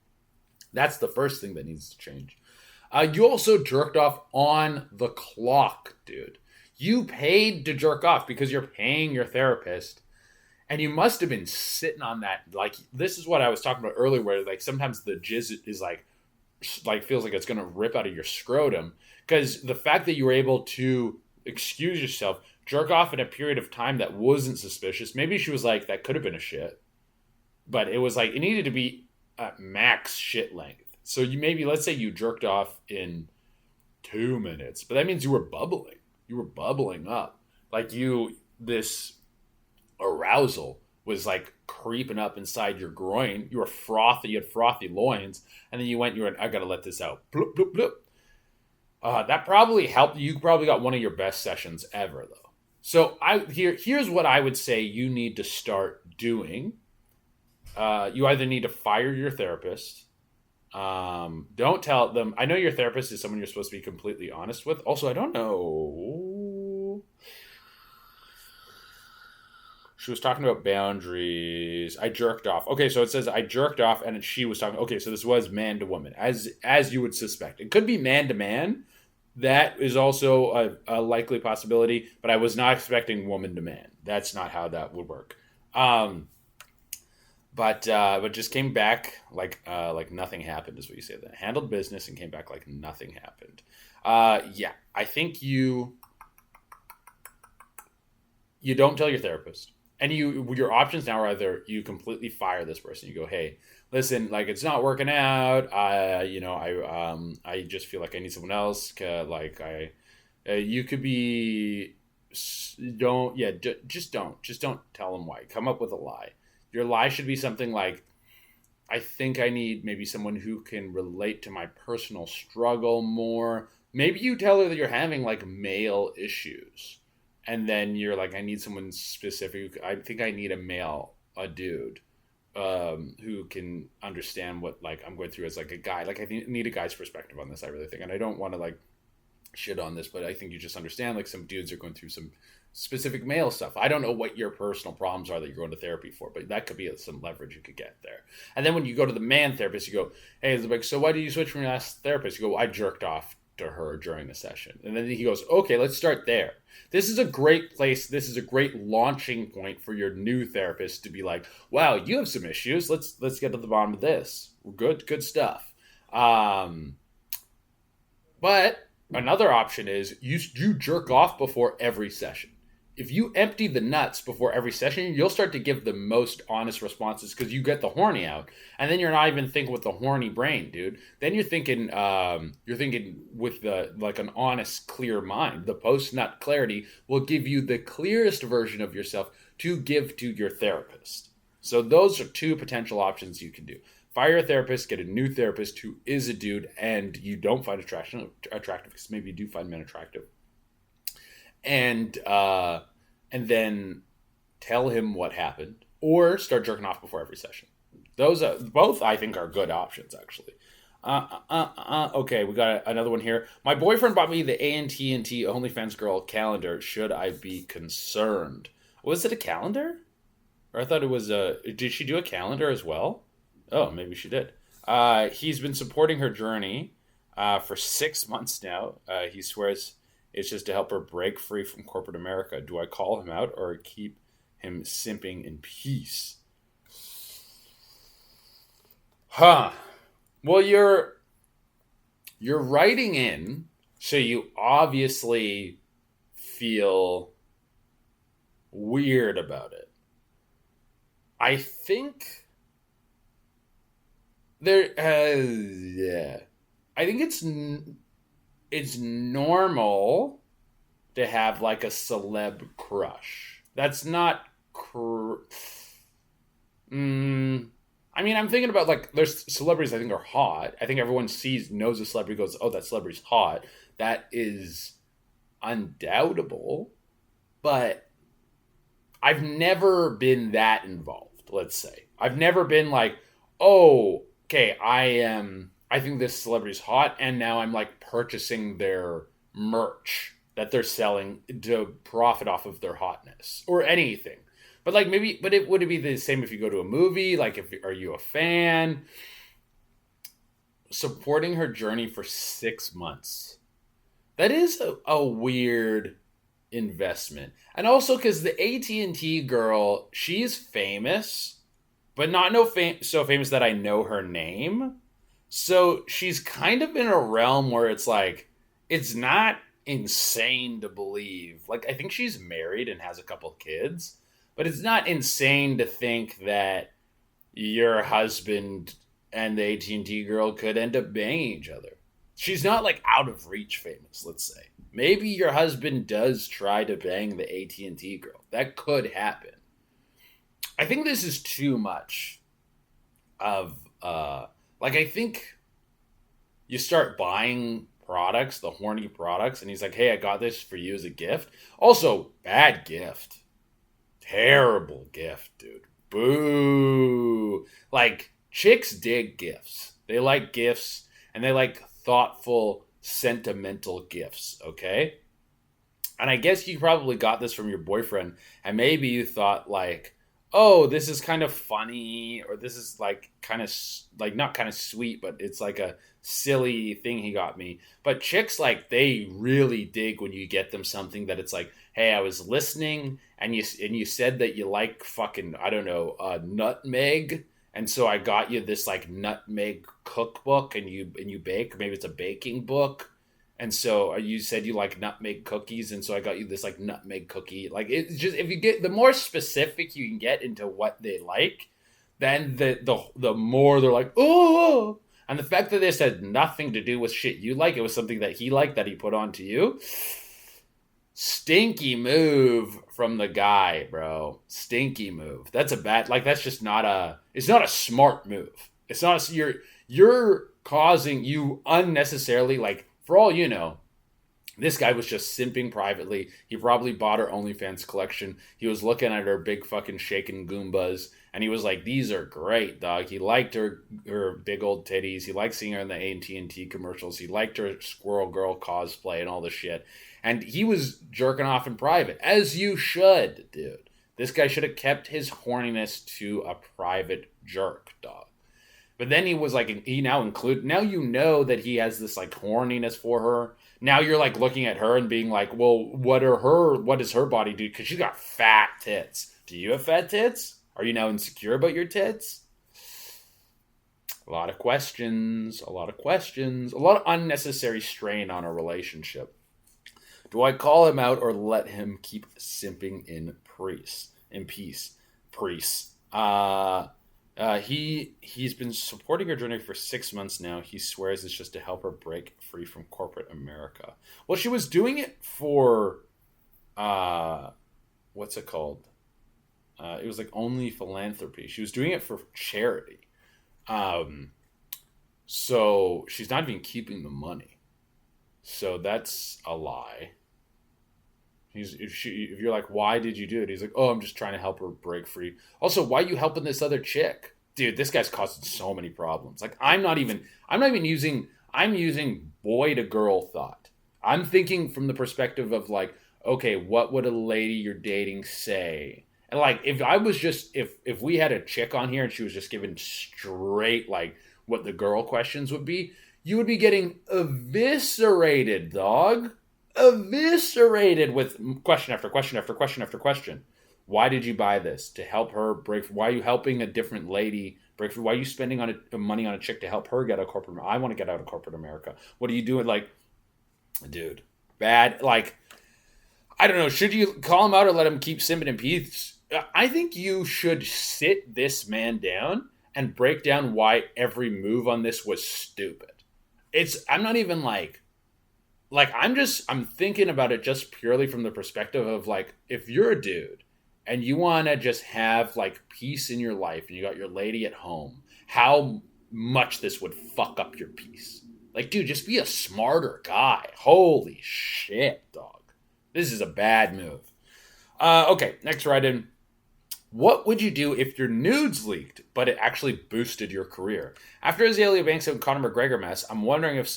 That's the first thing that needs to change. You also jerked off on the clock, dude. You paid to jerk off because you're paying your therapist. And you must have been sitting on that. Like, this is what I was talking about earlier, where like sometimes the jizz is like feels like it's going to rip out of your scrotum. Because the fact that you were able to excuse yourself, jerk off in a period of time that wasn't suspicious. Maybe she was like, that could have been a shit. But it was like, it needed to be at max shit length. So let's say you jerked off in 2 minutes. But that means you were bubbling. You were bubbling up. Like this arousal was like creeping up inside your groin. You were frothy, you had frothy loins, and then you went, I gotta let this out. Bloop, bloop, bloop. That probably helped. You probably got one of your best sessions ever, though. So here's what I would say you need to start doing. You either need to fire your therapist. Don't tell them. I know your therapist is someone you're supposed to be completely honest with. Also, I don't know. She was talking about boundaries. I jerked off. Okay, so it says I jerked off, and she was talking. Okay, so this was man to woman, as you would suspect. It could be man to man. That is also a likely possibility, but I was not expecting woman to man. That's not how that would work. But just came back like nothing happened is what you say. Then handled business and came back like nothing happened. Yeah, I think you don't tell your therapist. And your options now are either you completely fire this person. You go, hey, listen, like it's not working out. I just feel like I need someone else. You could be, just don't tell them why. Come up with a lie. Your lie should be something like, I think I need maybe someone who can relate to my personal struggle more. Maybe you tell her that you're having like male issues. And then you're like, I need someone specific. I think I need a dude, who can understand what like I'm going through as like a guy. Like I need a guy's perspective on this. I really think, and I don't want to like shit on this, but I think you just understand like some dudes are going through some specific male stuff. I don't know what your personal problems are that you're going to therapy for, but that could be some leverage you could get there. And then when you go to the man therapist, you go, hey, like, so why did you switch from your last therapist? You go, I jerked off to her during the session. And then he goes, okay, let's start there. This is a great place. This is a great launching point for your new therapist to be like, wow, you have some issues. Let's get to the bottom of this. Good stuff. But another option is you jerk off before every session. If you empty the nuts before every session, you'll start to give the most honest responses because you get the horny out, and then you're not even thinking with the horny brain, dude. Then you're thinking with the like an honest, clear mind. The post-nut clarity will give you the clearest version of yourself to give to your therapist. So those are two potential options you can do. Fire a therapist, get a new therapist who is a dude, and you don't find attractive because maybe you do find men attractive. And then tell him what happened, or start jerking off before every session. Those are both, I think, are good options, actually. Okay, we got another one here. My boyfriend bought me the AT&T OnlyFans girl calendar. Should I be concerned? Was it a calendar? Or I thought it was did she do a calendar as well? Oh, maybe she did. He's been supporting her journey for 6 months now. He swears it's just to help her break free from corporate America. Do I call him out or keep him simping in peace? Well, you're writing in, so you obviously feel weird about it. I think I think it's normal to have like a celeb crush. That's not I mean, I'm thinking about like there's celebrities I think are hot. I think everyone knows a celebrity, goes, oh, that celebrity's hot. That is undoubtable, but I've never been that involved. Let's say I've never been like, oh, okay, I think this celebrity's hot, and now I'm like purchasing their merch that they're selling to profit off of their hotness or anything. But like would it be the same if you go to a movie? Like, are you a fan? Supporting her journey for 6 months. That is a weird investment. And also because the AT&T girl, she's famous, but not so famous that I know her name. So she's kind of in a realm where it's like, it's not insane to believe. Like, I think she's married and has a couple kids, but it's not insane to think that your husband and the AT&T girl could end up banging each other. She's not like out of reach famous, let's say. Maybe your husband does try to bang the AT&T girl. That could happen. I think this is too much of like I think you start buying products, the horny products, and he's like, "Hey, I got this for you as a gift." Also, bad gift. Terrible gift, dude. Boo. Like chicks dig gifts. They like gifts and they like thoughtful, sentimental gifts, okay? And I guess you probably got this from your boyfriend, and maybe you thought like, "Oh, this is kind of funny," or "This is like kind of like not kind of sweet, but it's like a silly thing he got me." But chicks like they really dig when you get them something that it's like, "Hey, I was listening, and you said that you like fucking I don't know, nutmeg." And so I got you this like nutmeg cookbook, and you bake. Maybe it's a baking book, and so you said you like nutmeg cookies, and so I got you this like nutmeg cookie. Like it's just if you get the more specific you can get into what they like, then the more they're like, oh. And the fact that this had nothing to do with shit you like, it was something that he liked that he put onto you. Stinky move from the guy, bro. Stinky move. That's a bad like that's just not a it's not a smart move. It's not a, you're causing you unnecessarily like for all you know, this guy was just simping privately. He probably bought her OnlyFans collection. He was looking at her big fucking shaking Goombas, and he was like, "These are great, dog." He liked her big old titties. He liked seeing her in the AT&T commercials. He liked her Squirrel Girl cosplay and all the shit. And he was jerking off in private, as you should, dude. This guy should have kept his horniness to a private jerk, dog. But then he was like, he now include. Now you know that he has this like horniness for her. Now you're like looking at her and being like, well, what does her body do? Because she's got fat tits. Do you have fat tits? Are you now insecure about your tits? A lot of questions, a lot of unnecessary strain on a relationship. Do I call him out or let him keep simping in peace? Priest. He's been supporting her journey for 6 months now. He swears it's just to help her break free from corporate America. Well, she was doing it for what's it called? It was like only philanthropy. She was doing it for charity. So she's not even keeping the money. So that's a lie. If you're like, why did you do it? He's like, oh, I'm just trying to help her break free. Also, why are you helping this other chick? Dude, this guy's causing so many problems. Like, I'm using boy to girl thought. I'm thinking from the perspective of like, okay, what would a lady you're dating say? And like, if we had a chick on here and she was just giving straight like what the girl questions would be, you would be getting eviscerated, dog. Eviscerated with question after question after question after question. Why did you buy this? To help her break? Why are you helping a different lady break free? Why are you spending money on a chick to help her get out of corporate? I want to get out of corporate America. What are you doing? Like, dude, bad. Like, I don't know. Should you call him out or let him keep simping in peace? I think you should sit this man down and break down why every move on this was stupid. I'm not even like I'm thinking about it just purely from the perspective of like, if you're a dude and you want to just have like peace in your life and you got your lady at home, how much this would fuck up your peace. Like, dude, just be a smarter guy. Holy shit, dog. This is a bad move. Okay, next write-in. What would you do if your nudes leaked, but it actually boosted your career? After Azalea Banks and Conor McGregor mess, I'm wondering if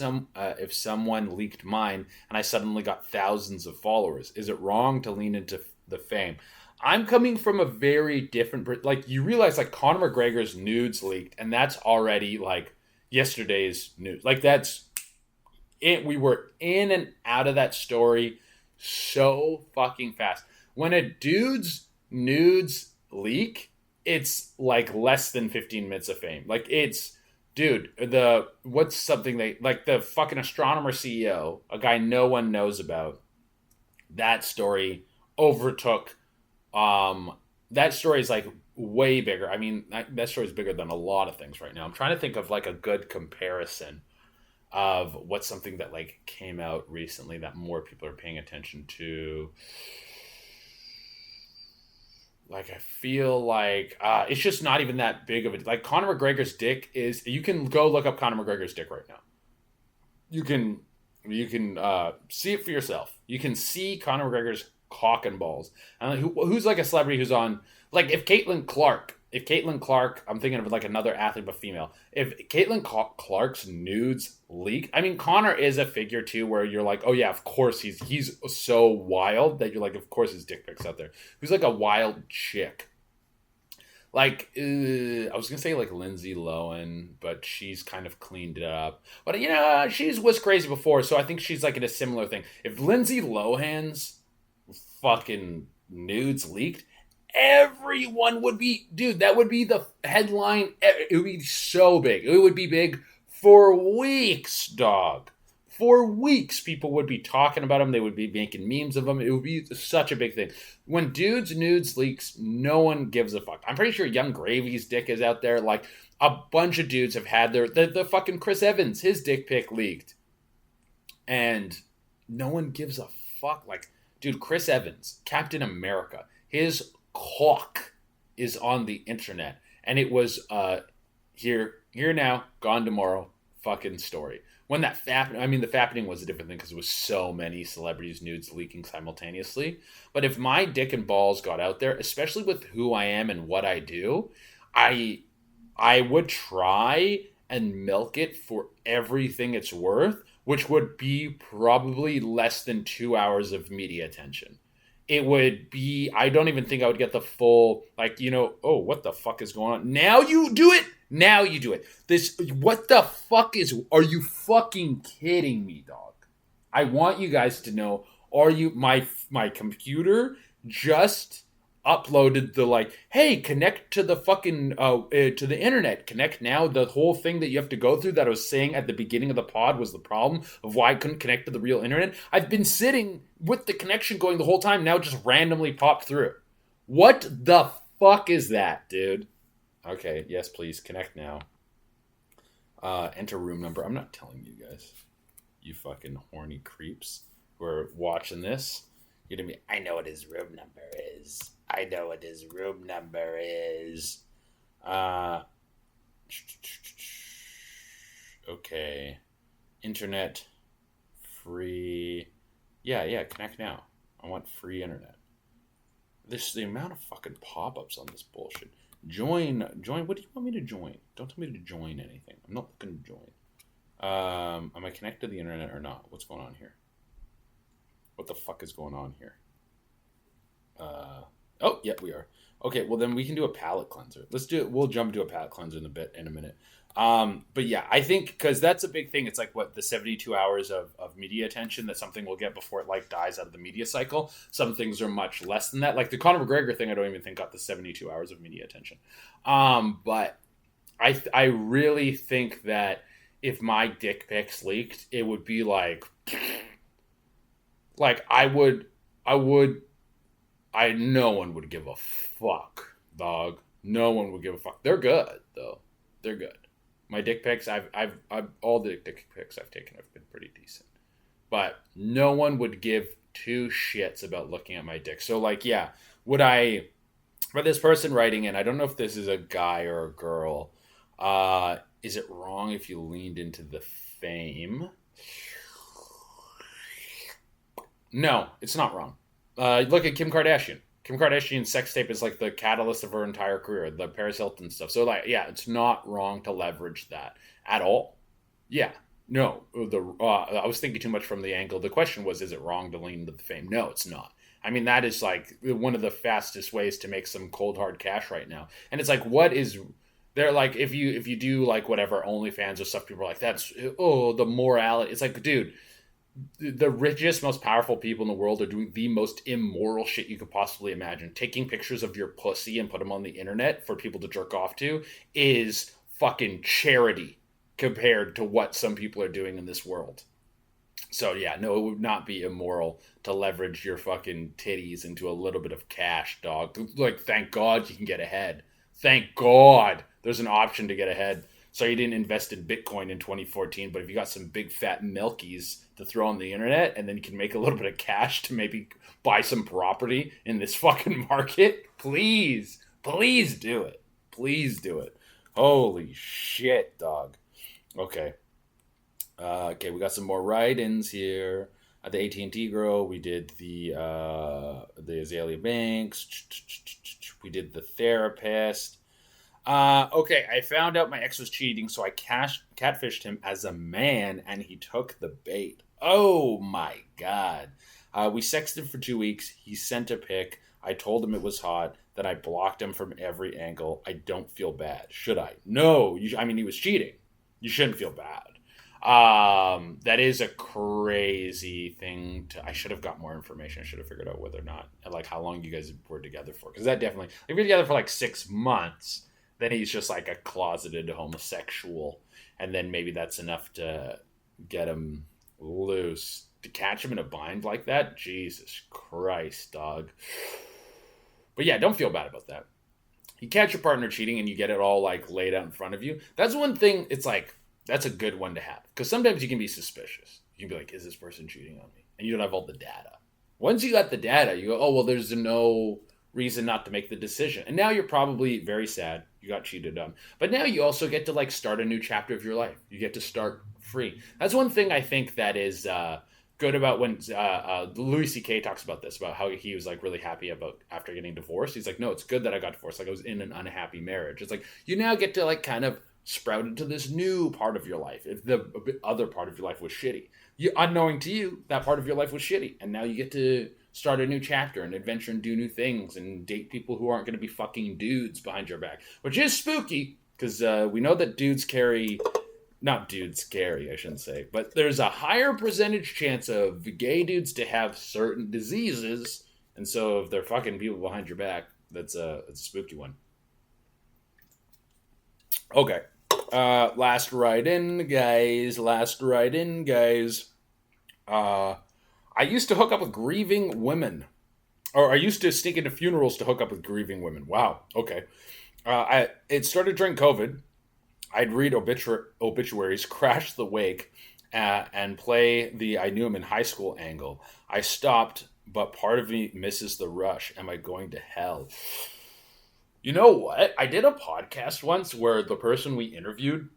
someone leaked mine and I suddenly got thousands of followers. Is it wrong to lean into the fame? I'm coming from a very different, like, you realize like Conor McGregor's nudes leaked, and that's already like yesterday's news. Like, that's it. We were in and out of that story so fucking fast. When a dude's nudes leak, it's like less than 15 minutes of fame. Like, it's, dude, what's something they like, the fucking Astronomer CEO, a guy no one knows about, that story overtook that story is like way bigger. I mean, that story is bigger than a lot of things right now. I'm trying to think of like a good comparison of what's something that like came out recently that more people are paying attention to. Like, I feel like it's just not even that big of a... Like, Conor McGregor's dick is... You can go look up Conor McGregor's dick right now. You can see it for yourself. You can see Conor McGregor's cock and balls. And who's like a celebrity who's on... Like, if Caitlin Clark, I'm thinking of like another athlete but female. If Caitlin Clark's nudes leak, I mean, Connor is a figure too, where you're like, oh yeah, of course he's so wild that you're like, of course his dick pics out there. Who's like a wild chick. Like, I was gonna say like Lindsay Lohan, but she's kind of cleaned it up. But you know, she was crazy before, so I think she's like in a similar thing. If Lindsay Lohan's fucking nudes leaked, everyone would be, dude, that would be the headline. It would be so big. It would be big for weeks, dog. For weeks, people would be talking about him. They would be making memes of him. It would be such a big thing. When dudes' nudes leaks, no one gives a fuck. I'm pretty sure Young Gravy's dick is out there. Like, a bunch of dudes have had the fucking Chris Evans, his dick pic leaked. And no one gives a fuck. Like, dude, Chris Evans, Captain America, his cock is on the internet. And it was here now, gone tomorrow fucking story. When that the fappening was a different thing because it was so many celebrities' nudes leaking simultaneously. But if my dick and balls got out there, especially with who I am and what I do, I would try and milk it for everything it's worth, which would be probably less than 2 hours of media attention. It would be, I don't even think I would get the full, like, you know, oh, what the fuck is going on? Now you do it. What the fuck are you fucking kidding me, dog? I want you guys to know, my computer just uploaded the like, hey, connect to the fucking, to the internet. Connect now. The whole thing that you have to go through that I was saying at the beginning of the pod was the problem of why I couldn't connect to the real internet. I've been sitting with the connection going the whole time. Now it just randomly popped through. What the fuck is that, dude? Okay, yes, please, connect now. Enter room number. I'm not telling you guys. You fucking horny creeps who are watching this. You're gonna be, I know what his room number is. Okay. Internet. Free. Yeah, connect now. I want free internet. The amount of fucking pop-ups on this bullshit. Join. What do you want me to join? Don't tell me to join anything. I'm not looking to join. Am I connected to the internet or not? What's going on here? What the fuck is going on here? Oh, yeah, we are. Okay, well then we can do a palate cleanser. Let's do it. We'll jump to a palate cleanser in a minute. But yeah, I think because that's a big thing. It's like the 72 hours of media attention that something will get before it like dies out of the media cycle. Some things are much less than that. Like the Conor McGregor thing, I don't even think got the 72 hours of media attention. But I really think that if my dick pics leaked, it would be like no one would give a fuck, dog. No one would give a fuck. They're good though. They're good. My dick pics, I've all the dick pics I've taken have been pretty decent. But no one would give two shits about looking at my dick. So like, yeah, would I, for this person writing in, I don't know if this is a guy or a girl. Is it wrong if you leaned into the fame? No, it's not wrong. Look at Kim Kardashian. Kim Kardashian's sex tape is like the catalyst of her entire career, the Paris Hilton stuff. So like, yeah, it's not wrong to leverage that at all. Yeah, no. I was thinking too much from the angle. The question was, is it wrong to lean into the fame? No, it's not. I mean, that is like one of the fastest ways to make some cold hard cash right now. And it's like, what is there like if you do like whatever OnlyFans or stuff, people are like, that's the morality. It's like, dude. The richest, most powerful people in the world are doing the most immoral shit you could possibly imagine. Taking pictures of your pussy and put them on the internet for people to jerk off to is fucking charity compared to what some people are doing in this world. So yeah, no, it would not be immoral to leverage your fucking titties into a little bit of cash, dog. Like, thank God you can get ahead. Thank God there's an option to get ahead. So you didn't invest in Bitcoin in 2014, but if you got some big fat milkies to throw on the internet, and then you can make a little bit of cash to maybe buy some property in this fucking market, please do it. Please do it. Holy shit, dog. Okay. Okay, we got some more write-ins here. The AT&T girl, we did the Azalea Banks, we did the therapist. Okay, I found out my ex was cheating, so I catfished him as a man, and he took the bait. Oh my god. We sexted for 2 weeks. He sent a pic. I told him it was hot. Then I blocked him from every angle. I don't feel bad. Should I? No. I mean, he was cheating. You shouldn't feel bad. That is a crazy thing I should have got more information. I should have figured out whether or not, like, how long you guys were together for. Because that definitely, if you're together for like 6 months, then he's just like a closeted homosexual. And then maybe that's enough to get him loose. To catch him in a bind like that? Jesus Christ, dog. But yeah, don't feel bad about that. You catch your partner cheating and you get it all like laid out in front of you. That's one thing, it's like, that's a good one to have. Because sometimes you can be suspicious. You can be like, is this person cheating on me? And you don't have all the data. Once you got the data, you go, oh, well, there's no reason not to make the decision. And now you're probably very sad. You got cheated on. But now you also get to like start a new chapter of your life. You get to start free. That's one thing I think that is good about when Louis C.K. talks about this, about how he was like really happy about after getting divorced. He's like, no, it's good that I got divorced. Like I was in an unhappy marriage. It's like you now get to like kind of sprout into this new part of your life. If the other part of your life was shitty, unknowing to you, that part of your life was shitty. And now you get to start a new chapter and adventure and do new things and date people who aren't going to be fucking dudes behind your back, which is spooky because we know that not dudes carry, I shouldn't say, but there's a higher percentage chance of gay dudes to have certain diseases. And so if they're fucking people behind your back, that's a spooky one. Okay. Last write in, guys. I used to hook up with grieving women. Or I used to sneak into funerals to hook up with grieving women. Wow. Okay. It started during COVID. I'd read obituaries, crash the wake, and play the I knew him in high school angle. I stopped, but part of me misses the rush. Am I going to hell? You know what? I did a podcast once where the person we interviewed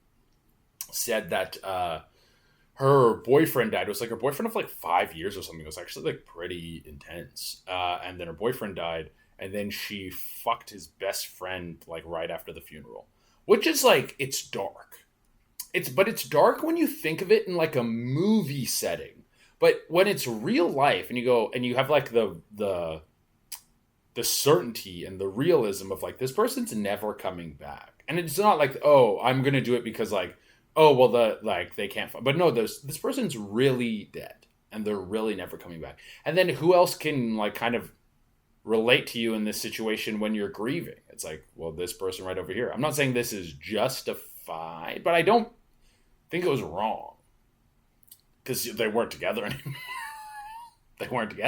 said that her boyfriend died. It was like her boyfriend of like 5 years or something. It was actually like pretty intense. And then her boyfriend died, and then she fucked his best friend like right after the funeral. Which is like, it's dark. But it's dark when you think of it in like a movie setting. But when it's real life and you go and you have like the certainty and the realism of like this person's never coming back. And it's not like, oh, I'm gonna do it because like, oh well they can't but no, this person's really dead and they're really never coming back. And then who else can like kind of relate to you in this situation when you're grieving? It's like, well, this person right over here. I'm not saying this is justified, but I don't think it was wrong because they weren't together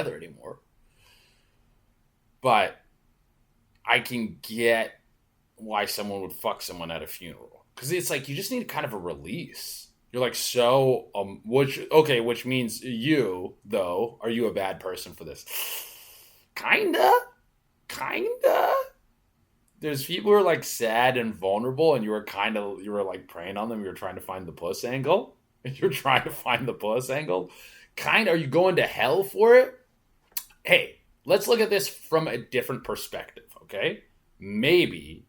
anymore. But I can get why someone would fuck someone at a funeral because it's like you just need kind of a release. You're like, so which means you though, are you a bad person for this? Kinda. There's people who are like sad and vulnerable, and you were like preying on them. You were trying to find the puss angle. Are you going to hell for it? Hey, let's look at this from a different perspective, okay? Maybe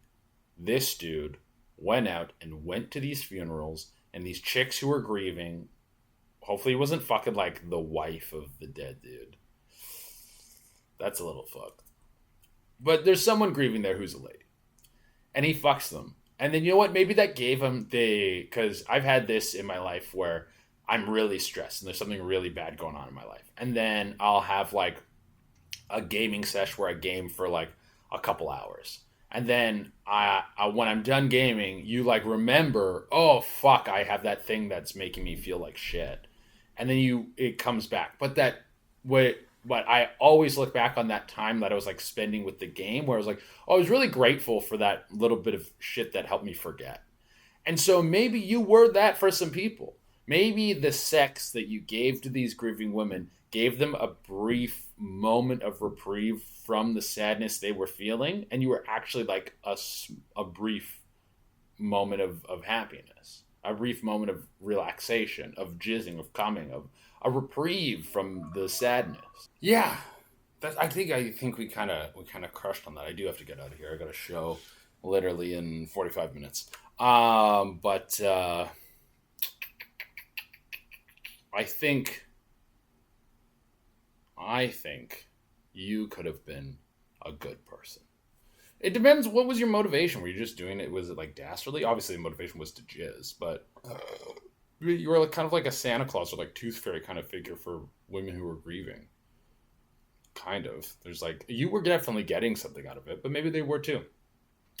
this dude went out and went to these funerals, and these chicks who were grieving, hopefully he wasn't fucking like the wife of the dead dude. That's a little fucked. But there's someone grieving there who's a lady. And he fucks them. And then you know what? Maybe that gave him because I've had this in my life where I'm really stressed and there's something really bad going on in my life. And then I'll have like a gaming sesh where I game for like a couple hours. And then when I'm done gaming, you like remember, oh fuck, I have that thing that's making me feel like shit. And then it comes back. But I always look back on that time that I was like spending with the game where I was like, oh, I was really grateful for that little bit of shit that helped me forget. And so maybe you were that for some people. Maybe the sex that you gave to these grieving women gave them a brief moment of reprieve from the sadness they were feeling, and you were actually like a brief moment of happiness, a brief moment of relaxation, of jizzing, of coming, of a reprieve from the sadness. Yeah, I think we kind of crushed on that. I do have to get out of here. I got a show literally in 45 minutes. But I think you could have been a good person. It depends. What was your motivation? Were you just doing it? Was it like dastardly? Obviously, the motivation was to jizz, but you were like, kind of like a Santa Claus or like Tooth Fairy kind of figure for women who were grieving. Kind of. There's like, you were definitely getting something out of it, but maybe they were too.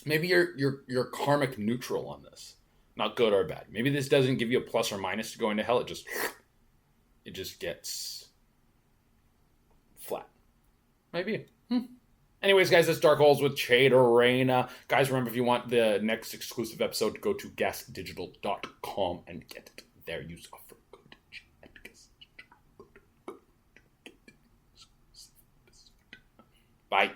Maybe you're karmic neutral on this, not good or bad. Maybe this doesn't give you a plus or minus to going to hell. It just gets flat. Maybe. Anyways, guys, that's Dark Holes with Che Durena. Guys, remember, if you want the next exclusive episode, go to gasdigital.com and get it there. Use offer code GAS. Bye.